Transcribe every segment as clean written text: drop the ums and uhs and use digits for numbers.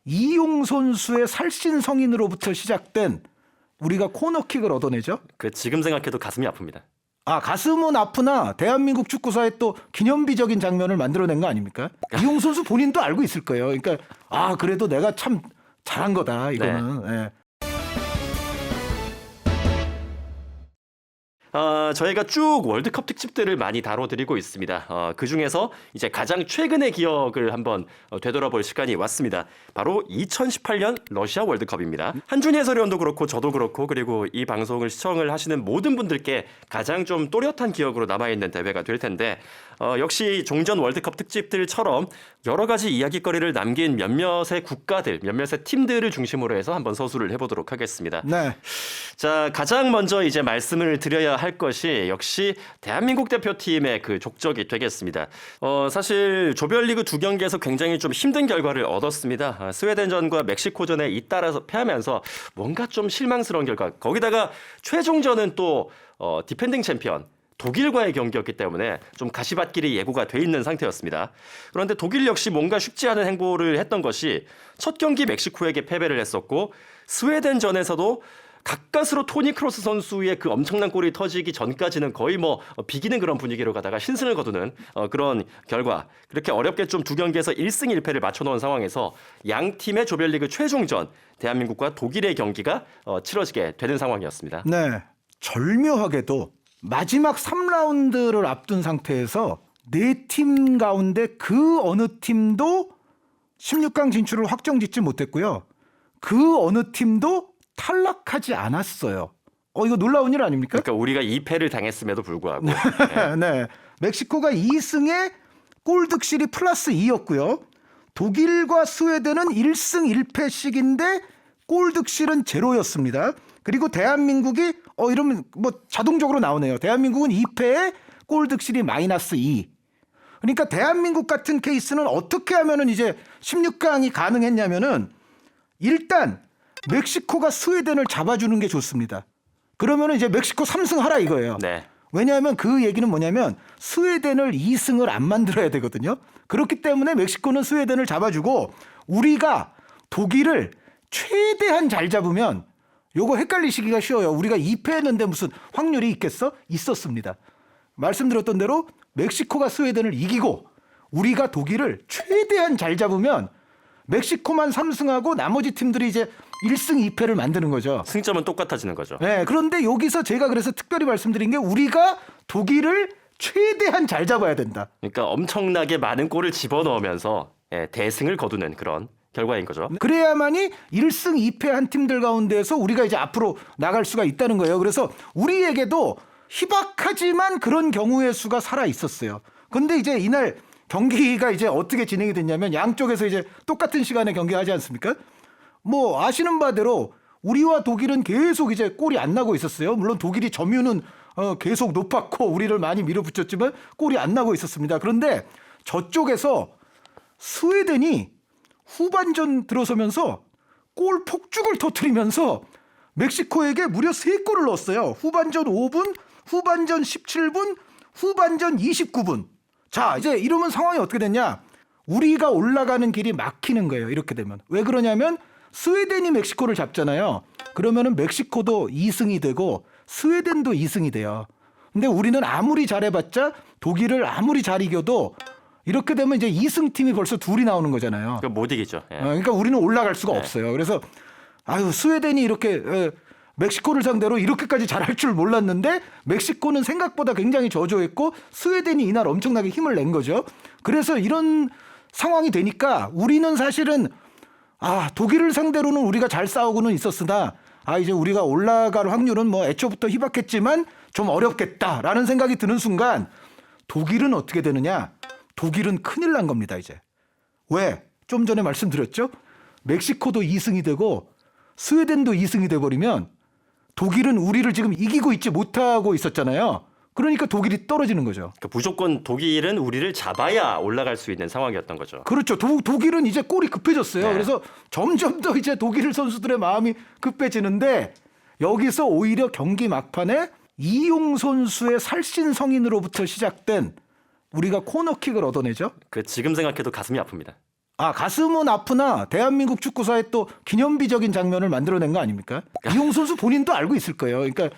이용 선수의 살신 성인으로부터 시작된 우리가 코너킥을 얻어내죠. 그 지금 생각해도 가슴이 아픕니다. 아, 가슴은 아프나 대한민국 축구사의 또 기념비적인 장면을 만들어낸 거 아닙니까? 이용 선수 본인도 알고 있을 거예요. 그러니까 아, 그래도 내가 참 잘한 거다 이거는. 네. 저희가 쭉 월드컵 특집들을 많이 다뤄드리고 있습니다. 그 중에서 이제 가장 최근의 기억을 한번 되돌아볼 시간이 왔습니다. 바로 2018년 러시아 월드컵입니다. 한준희 해설위원도 그렇고 저도 그렇고 그리고 이 방송을 시청을 하시는 모든 분들께 가장 좀 또렷한 기억으로 남아있는 대회가 될 텐데 역시 종전 월드컵 특집들처럼 여러 가지 이야기거리를 남긴 몇몇의 국가들, 몇몇의 팀들을 중심으로 해서 한번 서술을 해보도록 하겠습니다. 네. 자, 가장 먼저 이제 말씀을 드려야 할 것이 역시 대한민국 대표팀의 그 족적이 되겠습니다. 사실 조별리그 두 경기에서 굉장히 좀 힘든 결과를 얻었습니다. 스웨덴전과 멕시코전에 잇따라서 패하면서 뭔가 좀 실망스러운 결과. 거기다가 최종전은 또 디펜딩 챔피언 독일과의 경기였기 때문에 좀 가시밭길이 예고가 돼 있는 상태였습니다. 그런데 독일 역시 뭔가 쉽지 않은 행보를 했던 것이 첫 경기 멕시코에게 패배를 했었고 스웨덴전에서도 가까스로 토니 크로스 선수의 그 엄청난 골이 터지기 전까지는 거의 뭐 비기는 그런 분위기로 가다가 신승을 거두는 그런 결과. 그렇게 어렵게 좀 두 경기에서 1승 1패를 맞춰놓은 상황에서 양 팀의 조별리그 최종전 대한민국과 독일의 경기가 치러지게 되는 상황이었습니다. 네. 절묘하게도 마지막 3라운드를 앞둔 상태에서 네 팀 가운데 그 어느 팀도 16강 진출을 확정짓지 못했고요. 그 어느 팀도 탈락하지 않았어요. 이거 놀라운 일 아닙니까? 그러니까 우리가 2패를 당했음에도 불구하고. 네. 네. 멕시코가 2승에 골 득실이 플러스 2였고요. 독일과 스웨덴은 1승 1패씩인데 골 득실은 제로였습니다. 그리고 대한민국이 이러면 뭐 자동적으로 나오네요. 대한민국은 2패에 골 득실이 마이너스 2. 그러니까 대한민국 같은 케이스는 어떻게 하면은 이제 16강이 가능했냐면은 일단 멕시코가 스웨덴을 잡아주는 게 좋습니다. 그러면은 이제 멕시코 3승 하라 이거예요. 네. 왜냐하면 그 얘기는 뭐냐면 스웨덴을 2승을 안 만들어야 되거든요. 그렇기 때문에 멕시코는 스웨덴을 잡아주고 우리가 독일을 최대한 잘 잡으면 요거 헷갈리시기가 쉬워요. 우리가 2패했는데 무슨 확률이 있겠어? 있었습니다. 말씀드렸던 대로 멕시코가 스웨덴을 이기고 우리가 독일을 최대한 잘 잡으면 멕시코만 3승하고 나머지 팀들이 이제 1승 2패를 만드는 거죠. 승점은 똑같아지는 거죠. 네, 그런데 여기서 제가 그래서 특별히 말씀드린 게 우리가 독일을 최대한 잘 잡아야 된다. 그러니까 엄청나게 많은 골을 집어넣으면서 대승을 거두는 그런 결과인 거죠. 그래야만이 1승 2패한 팀들 가운데에서 우리가 이제 앞으로 나갈 수가 있다는 거예요. 그래서 우리에게도 희박하지만 그런 경우의 수가 살아 있었어요. 근데 이제 이날 경기가 이제 어떻게 진행이 됐냐면 양쪽에서 이제 똑같은 시간에 경기하지 않습니까? 뭐 아시는 바대로 우리와 독일은 계속 이제 골이 안 나고 있었어요. 물론 독일이 점유는 계속 높았고 우리를 많이 밀어붙였지만 골이 안 나고 있었습니다. 그런데 저쪽에서 스웨덴이 후반전 들어서면서 골 폭죽을 터뜨리면서 멕시코에게 무려 3골을 넣었어요. 후반전 5분, 후반전 17분, 후반전 29분. 자, 이제 이러면 상황이 어떻게 됐냐? 우리가 올라가는 길이 막히는 거예요. 이렇게 되면. 왜 그러냐면 스웨덴이 멕시코를 잡잖아요. 그러면은 멕시코도 2승이 되고 스웨덴도 2승이 돼요. 근데 우리는 아무리 잘해봤자 독일을 아무리 잘 이겨도 이렇게 되면 이제 2승 팀이 벌써 둘이 나오는 거잖아요. 못 이기죠. 예. 그러니까 우리는 올라갈 수가 없어요. 그래서 스웨덴이 이렇게 멕시코를 상대로 이렇게까지 잘할 줄 몰랐는데 멕시코는 생각보다 굉장히 저조했고 스웨덴이 이날 엄청나게 힘을 낸 거죠. 그래서 이런 상황이 되니까 우리는 사실은 독일을 상대로는 우리가 잘 싸우고는 있었으나 이제 우리가 올라갈 확률은 뭐 애초부터 희박했지만 좀 어렵겠다라는 생각이 드는 순간 독일은 어떻게 되느냐? 독일은 큰일 난 겁니다, 이제. 왜? 좀 전에 말씀드렸죠? 멕시코도 2승이 되고 스웨덴도 2승이 돼버리면 독일은 우리를 지금 이기고 있지 못하고 있었잖아요. 그러니까 독일이 떨어지는 거죠. 그러니까 무조건 독일은 우리를 잡아야 올라갈 수 있는 상황이었던 거죠. 그렇죠. 독일은 이제 골이 급해졌어요. 네. 그래서 점점 더 이제 독일 선수들의 마음이 급해지는데 여기서 오히려 경기 막판에 이용 선수의 살신 성인으로부터 시작된 우리가 코너킥을 얻어내죠. 그 지금 생각해도 가슴이 아픕니다. 가슴은 아프나 대한민국 축구사의 또 기념비적인 장면을 만들어낸 거 아닙니까? 이용 선수 본인도 알고 있을 거예요. 그러니까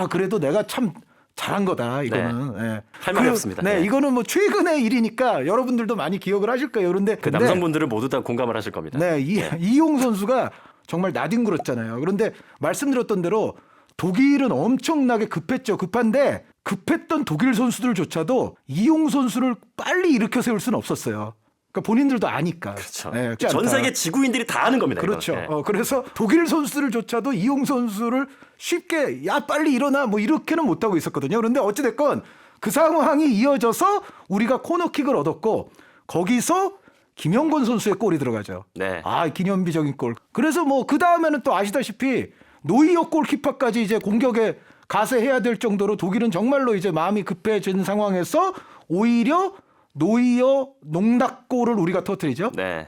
그래도 내가 참 잘한 거다 이거는. 네. 예. 할 말이 없습니다. 네, 네. 이거는 뭐 최근의 일이니까 여러분들도 많이 기억을 하실 거예요. 그런데 그 남성분들은 모두 다 공감을 하실 겁니다. 네, 이용 선수가 정말 나뒹굴었잖아요. 그런데 말씀드렸던 대로 독일은 엄청나게 급했죠. 급한데 급했던 독일 선수들조차도 이용 선수를 빨리 일으켜 세울 수는 없었어요. 그러니까 본인들도 아니까. 그렇죠. 네, 전 세계 지구인들이 다 아는 겁니다. 그렇죠. 이건. 네. 그래서 독일 선수들조차도 이용 선수를 쉽게 야 빨리 일어나 뭐 이렇게는 못하고 있었거든요. 그런데 어찌됐건 그 상황이 이어져서 우리가 코너킥을 얻었고 거기서 김영건 선수의 골이 들어가죠. 네. 기념비적인 골. 그래서 뭐 그 다음에는 또 아시다시피 노이어 골키퍼까지 이제 공격에 가세해야 될 정도로 독일은 정말로 이제 마음이 급해진 상황에서 오히려 노이어 농락골을 우리가 터뜨리죠. 네.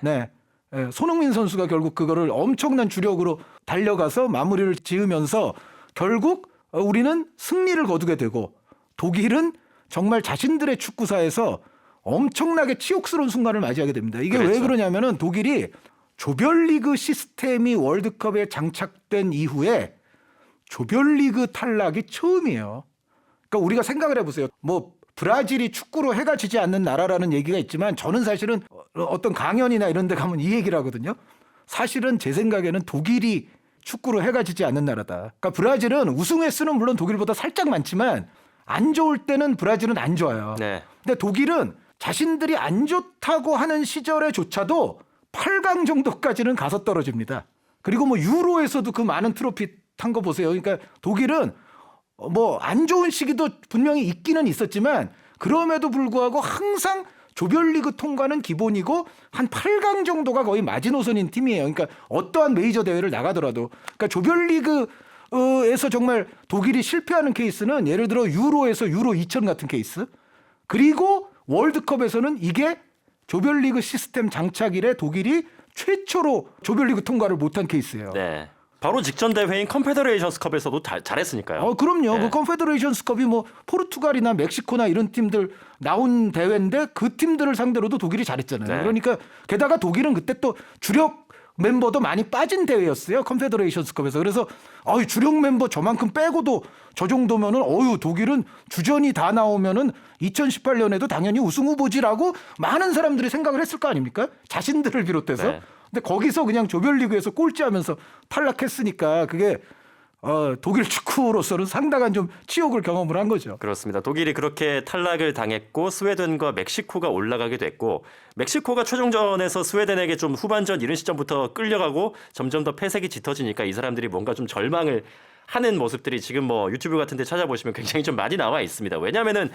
손흥민 선수가 결국 그거를 엄청난 주력으로 달려가서 마무리를 지으면서 결국 우리는 승리를 거두게 되고 독일은 정말 자신들의 축구사에서 엄청나게 치욕스러운 순간을 맞이하게 됩니다. 이게 그렇죠. 왜 그러냐면은 독일이 조별리그 시스템이 월드컵에 장착된 이후에 조별리그 탈락이 처음이에요. 그러니까 우리가 생각을 해보세요. 뭐 브라질이 축구로 해가 지지 않는 나라라는 얘기가 있지만 저는 사실은 어떤 강연이나 이런 데 가면 이 얘기를 하거든요. 사실은 제 생각에는 독일이 축구로 해가 지지 않는 나라다. 그러니까 브라질은 우승 횟수는 물론 독일보다 살짝 많지만 안 좋을 때는 브라질은 안 좋아요. 네. 근데 독일은 자신들이 안 좋다고 하는 시절에조차도 8강 정도까지는 가서 떨어집니다. 그리고 뭐 유로에서도 그 많은 트로피 탄 거 보세요. 그러니까 독일은 뭐 안 좋은 시기도 분명히 있기는 있었지만 그럼에도 불구하고 항상 조별리그 통과는 기본이고 한 8강 정도가 거의 마지노선인 팀이에요. 그러니까 어떠한 메이저 대회를 나가더라도 그러니까 조별리그에서 정말 독일이 실패하는 케이스는 예를 들어 유로에서 유로 2000 같은 케이스 그리고 월드컵에서는 이게 조별리그 시스템 장착 이래 독일이 최초로 조별리그 통과를 못한 케이스예요. 네. 바로 직전 대회인 컨페더레이션스컵에서도 잘했으니까요. 그럼요. 네. 그 컨페더레이션스컵이 뭐 포르투갈이나 멕시코나 이런 팀들 나온 대회인데 그 팀들을 상대로도 독일이 잘했잖아요. 네. 그러니까 게다가 독일은 그때 또 주력 멤버도 많이 빠진 대회였어요. 컨페더레이션스컵에서. 그래서 주력 멤버 저만큼 빼고도 저 정도면은 독일은 주전이 다 나오면은 2018년에도 당연히 우승 후보지라고 많은 사람들이 생각을 했을 거 아닙니까? 자신들을 비롯해서. 네. 근데 거기서 그냥 조별리그에서 꼴찌하면서 탈락했으니까 그게 독일 축구로서는 상당한 좀 치욕을 경험을 한 거죠. 그렇습니다. 독일이 그렇게 탈락을 당했고 스웨덴과 멕시코가 올라가게 됐고 멕시코가 최종전에서 스웨덴에게 좀 후반전 이른 시점부터 끌려가고 점점 더 패색이 짙어지니까 이 사람들이 뭔가 좀 절망을 하는 모습들이 지금 뭐 유튜브 같은 데 찾아보시면 굉장히 좀 많이 나와 있습니다. 왜냐하면은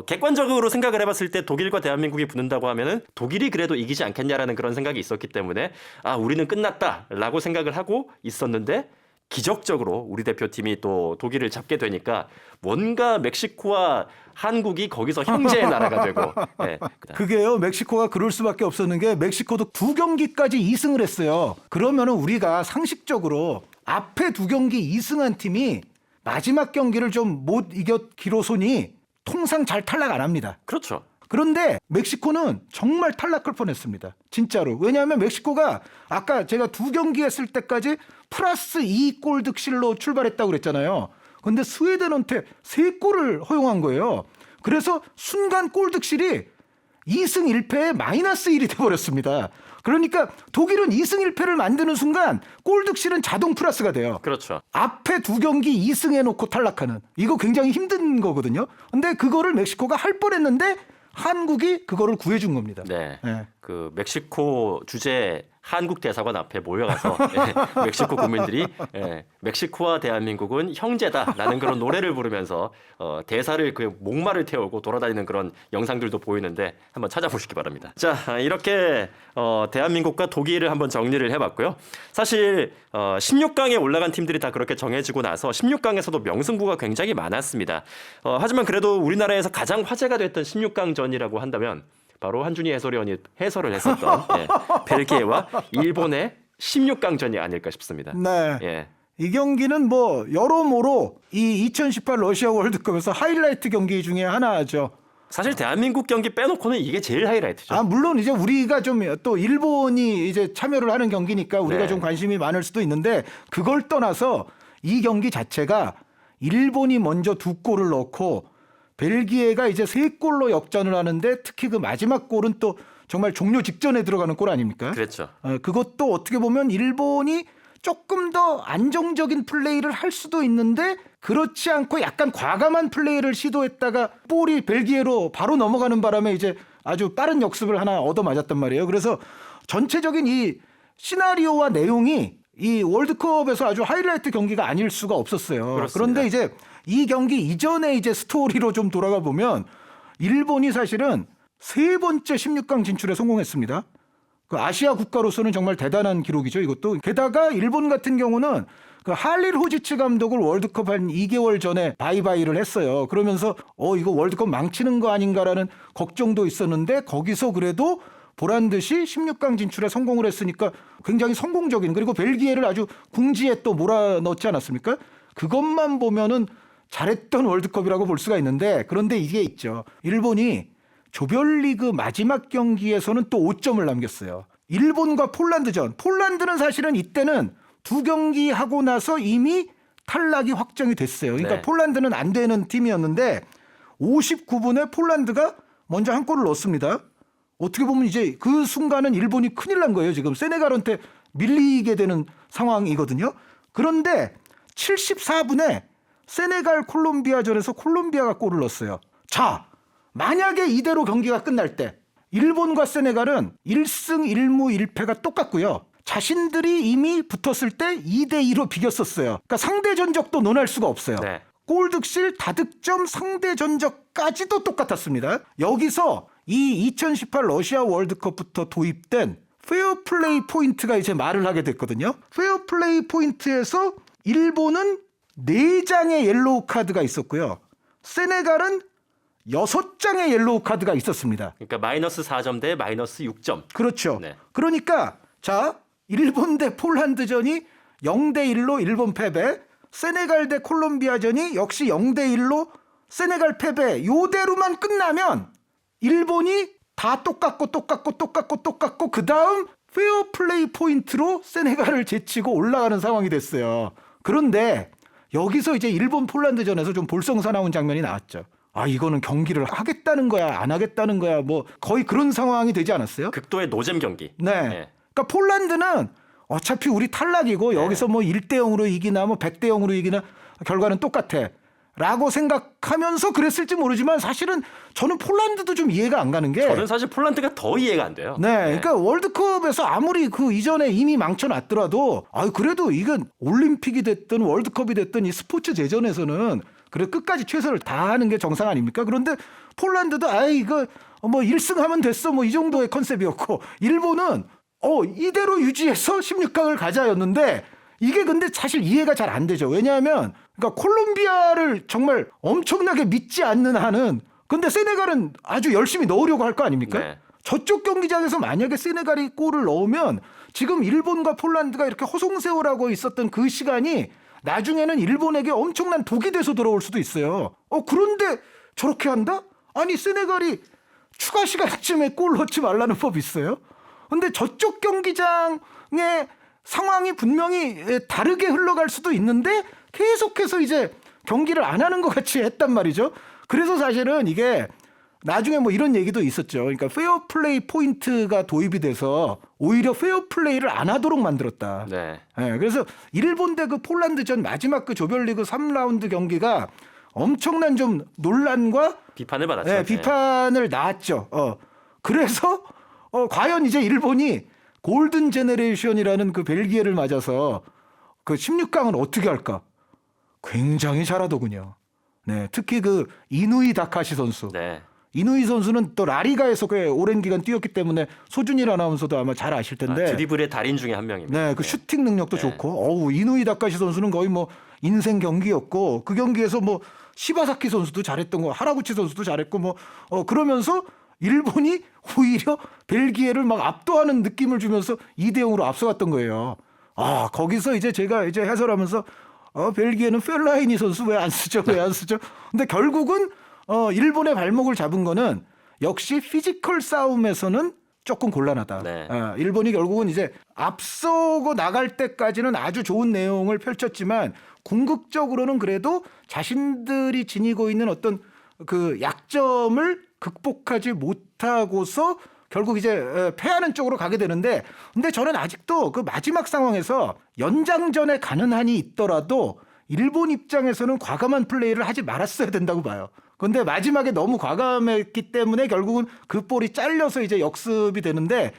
객관적으로 생각을 해봤을 때 독일과 대한민국이 붙는다고 하면은 독일이 그래도 이기지 않겠냐라는 그런 생각이 있었기 때문에 우리는 끝났다라고 생각을 하고 있었는데 기적적으로 우리 대표팀이 또 독일을 잡게 되니까 뭔가 멕시코와 한국이 거기서 형제의 나라가 되고 네. 그게요 멕시코가 그럴 수밖에 없었는 게 멕시코도 2경기까지 2승을 했어요. 그러면은 우리가 상식적으로 앞에 2경기 2승한 팀이 마지막 경기를 좀 못 이겼기로소니 통상 잘 탈락 안 합니다. 그렇죠. 그런데 멕시코는 정말 탈락할 뻔했습니다. 진짜로. 왜냐하면 멕시코가 아까 제가 2경기 했을 때까지 플러스 2골 득실로 출발했다고 그랬잖아요. 그런데 스웨덴한테 3골을 허용한 거예요. 그래서 순간 골 득실이 2승 1패에 마이너스 1이 돼버렸습니다. 그러니까 독일은 2승 1패를 만드는 순간 골 득실은 자동 플러스가 돼요. 그렇죠. 앞에 2경기 2승 해놓고 탈락하는 이거 굉장히 힘든 거거든요. 근데 그거를 멕시코가 할 뻔했는데 한국이 그거를 구해준 겁니다. 네. 네. 그 멕시코 주재 한국 대사관 앞에 모여가서 멕시코 국민들이 멕시코와 대한민국은 형제다라는 그런 노래를 부르면서 대사를 그 목마를 태우고 돌아다니는 그런 영상들도 보이는데 한번 찾아보시기 바랍니다. 자, 이렇게 대한민국과 독일을 한번 정리를 해봤고요. 사실 16강에 올라간 팀들이 다 그렇게 정해지고 나서 16강에서도 명승부가 굉장히 많았습니다. 하지만 그래도 우리나라에서 가장 화제가 됐던 16강전이라고 한다면 바로 한준희 해설위원이 해설을 했었던 벨기에와 일본의 16강전이 아닐까 싶습니다. 네. 예. 이 경기는 뭐 여러모로 이 2018 러시아 월드컵에서 하이라이트 경기 중에 하나죠. 사실 대한민국 경기 빼놓고는 이게 제일 하이라이트죠. 아, 물론 이제 우리가 좀 또 일본이 이제 참여를 하는 경기니까 우리가 네. 좀 관심이 많을 수도 있는데 그걸 떠나서 이 경기 자체가 일본이 먼저 2골을 넣고 벨기에가 이제 3골로 역전을 하는데 특히 그 마지막 골은 또 정말 종료 직전에 들어가는 골 아닙니까? 그렇죠. 그것도 어떻게 보면 일본이 조금 더 안정적인 플레이를 할 수도 있는데 그렇지 않고 약간 과감한 플레이를 시도했다가 볼이 벨기에로 바로 넘어가는 바람에 이제 아주 빠른 역습을 하나 얻어맞았단 말이에요. 그래서 전체적인 이 시나리오와 내용이 이 월드컵에서 아주 하이라이트 경기가 아닐 수가 없었어요. 그렇습니다. 그런데 이제 이 경기 이전에 이제 스토리로 좀 돌아가 보면 일본이 사실은 3번째 16강 진출에 성공했습니다. 그 아시아 국가로서는 정말 대단한 기록이죠, 이것도. 게다가 일본 같은 경우는 그 할릴 호지츠 감독을 월드컵 한 2개월 전에 바이바이를 했어요. 그러면서 이거 월드컵 망치는 거 아닌가라는 걱정도 있었는데 거기서 그래도 보란 듯이 16강 진출에 성공을 했으니까 굉장히 성공적인, 그리고 벨기에를 아주 궁지에 또 몰아넣지 않았습니까? 그것만 보면은 잘했던 월드컵이라고 볼 수가 있는데, 그런데 이게 있죠. 일본이 조별리그 마지막 경기에서는 또 5점을 남겼어요. 일본과 폴란드전. 폴란드는 사실은 이때는 2경기 하고 나서 이미 탈락이 확정이 됐어요. 그러니까 네. 폴란드는 안 되는 팀이었는데 59분에 폴란드가 먼저 한 골을 넣었습니다. 어떻게 보면 이제 그 순간은 일본이 큰일 난 거예요. 지금 세네갈한테 밀리게 되는 상황이거든요. 그런데 74분에 세네갈 콜롬비아전에서 콜롬비아가 골을 넣었어요. 자, 만약에 이대로 경기가 끝날 때 일본과 세네갈은 1승 1무 1패가 똑같고요. 자신들이 이미 붙었을 때 2대2로 비겼었어요. 그러니까 상대 전적도 논할 수가 없어요. 네. 골 득실, 다득점, 상대 전적까지도 똑같았습니다. 여기서 이 2018 러시아 월드컵부터 도입된 페어플레이 포인트가 이제 말을 하게 됐거든요. 페어플레이 포인트에서 일본은 4장의 옐로우 카드가 있었고요. 세네갈은 6장의 옐로우 카드가 있었습니다. 그러니까 마이너스 4점 대 마이너스 6점. 그렇죠. 네. 그러니까 자, 일본 대 폴란드전이 0대1로 일본 패배, 세네갈 대 콜롬비아전이 역시 0대1로 세네갈 패배. 요대로만 끝나면 일본이 다 똑같고 그다음 페어플레이 포인트로 세네갈을 제치고 올라가는 상황이 됐어요. 그런데 여기서 이제 일본 폴란드전에서 좀 볼썽사나운 장면이 나왔죠. 아, 이거는 경기를 하겠다는 거야, 안 하겠다는 거야, 뭐 거의 그런 상황이 되지 않았어요? 극도의 노잼 경기. 네. 그러니까 폴란드는 어차피 우리 탈락이고 여기서 뭐 1대0으로 이기나 뭐 100대0으로 이기나 결과는 똑같아 라고 생각하면서 그랬을지 모르지만 사실은 저는 폴란드도 좀 이해가 안 가는 게, 저는 사실 폴란드가 더 이해가 안 돼요. 네, 그러니까 월드컵에서 아무리 그 이전에 이미 망쳐놨더라도 그래도 이건 올림픽이 됐든 월드컵이 됐든 이 스포츠 제전에서는 그래 끝까지 최선을 다하는 게 정상 아닙니까? 그런데 폴란드도 이거 뭐 1승하면 됐어 뭐 이 정도의 컨셉이었고, 일본은 이대로 유지해서 16강을 가자였는데 이게 근데 사실 이해가 잘 안 되죠. 왜냐하면 그러니까 콜롬비아를 정말 엄청나게 믿지 않는 한은, 근데 세네갈은 아주 열심히 넣으려고 할 거 아닙니까? 네. 저쪽 경기장에서 만약에 세네갈이 골을 넣으면 지금 일본과 폴란드가 이렇게 허송세월하고 있었던 그 시간이 나중에는 일본에게 엄청난 독이 돼서 돌아올 수도 있어요. 그런데 저렇게 한다? 아니, 세네갈이 추가 시간쯤에 골 넣지 말라는 법 있어요? 근데 저쪽 경기장의 상황이 분명히 다르게 흘러갈 수도 있는데 계속해서 이제 경기를 안 하는 것 같이 했단 말이죠. 그래서 사실은 이게 나중에 뭐 이런 얘기도 있었죠. 그러니까 페어플레이 포인트가 도입이 돼서 오히려 페어플레이를 안 하도록 만들었다. 네. 네, 그래서 일본 대 그 폴란드전 마지막 그 조별리그 3라운드 경기가 엄청난 좀 논란과 비판을 받았죠. 네, 비판을 낳았죠. 그래서 과연 이제 일본이 골든 제네레이션이라는 그 벨기에를 맞아서 그 16강은 어떻게 할까? 굉장히 잘하더군요. 네, 특히 그 이누이 다카시 선수. 네. 이누이 선수는 또 라리가에서 꽤 오랜 기간 뛰었기 때문에 소준일 아나운서도 아마 잘 아실 텐데. 드리블의 달인 중에 한 명입니다. 네, 그 슈팅 능력도 좋고, 이누이 다카시 선수는 거의 뭐 인생 경기였고, 그 경기에서 뭐 시바사키 선수도 잘했던 거, 하라구치 선수도 잘했고, 뭐 그러면서 일본이 오히려 벨기에를 막 압도하는 느낌을 주면서 2대0으로 앞서갔던 거예요. 거기서 이제 제가 이제 해설하면서 벨기에는 펠라이니 선수 왜 안 쓰죠? 왜 안 쓰죠? 근데 결국은 일본의 발목을 잡은 거는 역시 피지컬 싸움에서는 조금 곤란하다. 네. 일본이 결국은 이제 앞서고 나갈 때까지는 아주 좋은 내용을 펼쳤지만 궁극적으로는 그래도 자신들이 지니고 있는 어떤 그 약점을 극복하지 못하고서 결국 이제 패하는 쪽으로 가게 되는데, 근데 저는 아직도 그 마지막 상황에서 연장전에 가는 한이 있더라도 일본 입장에서는 과감한 플레이를 하지 말았어야 된다고 봐요. 근데 마지막에 너무 과감했기 때문에 결국은 그 볼이 잘려서 이제 역습이 되는데,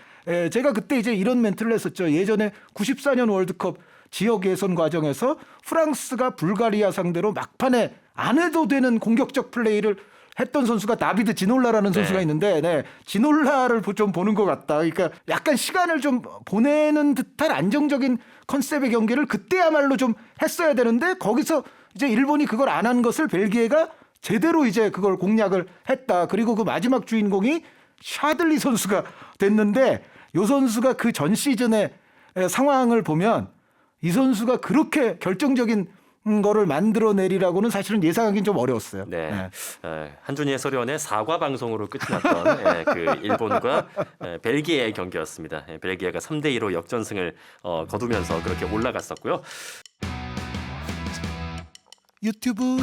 제가 그때 이제 이런 멘트를 했었죠. 예전에 94년 월드컵 지역 예선 과정에서 프랑스가 불가리아 상대로 막판에 안 해도 되는 공격적 플레이를 했던 선수가 다비드 지놀라라는 선수가 있는데, 지놀라를 좀 보는 것 같다. 그러니까 약간 시간을 좀 보내는 듯한 안정적인 컨셉의 경기를 그때야말로 좀 했어야 되는데, 거기서 이제 일본이 그걸 안 한 것을 벨기에가 제대로 이제 그걸 공략을 했다. 그리고 그 마지막 주인공이 샤들리 선수가 됐는데, 이 선수가 그 전 시즌의 상황을 보면 이 선수가 그렇게 결정적인 거를 만들어내리라고는 사실은 예상하기는 좀 어려웠어요. 네. 한준희 해설위원의 사과 방송으로 끝이 났던 그 일본과 벨기에의 경기였습니다. 벨기에가 3대2로 역전승을 거두면서 그렇게 올라갔었고요. 유튜브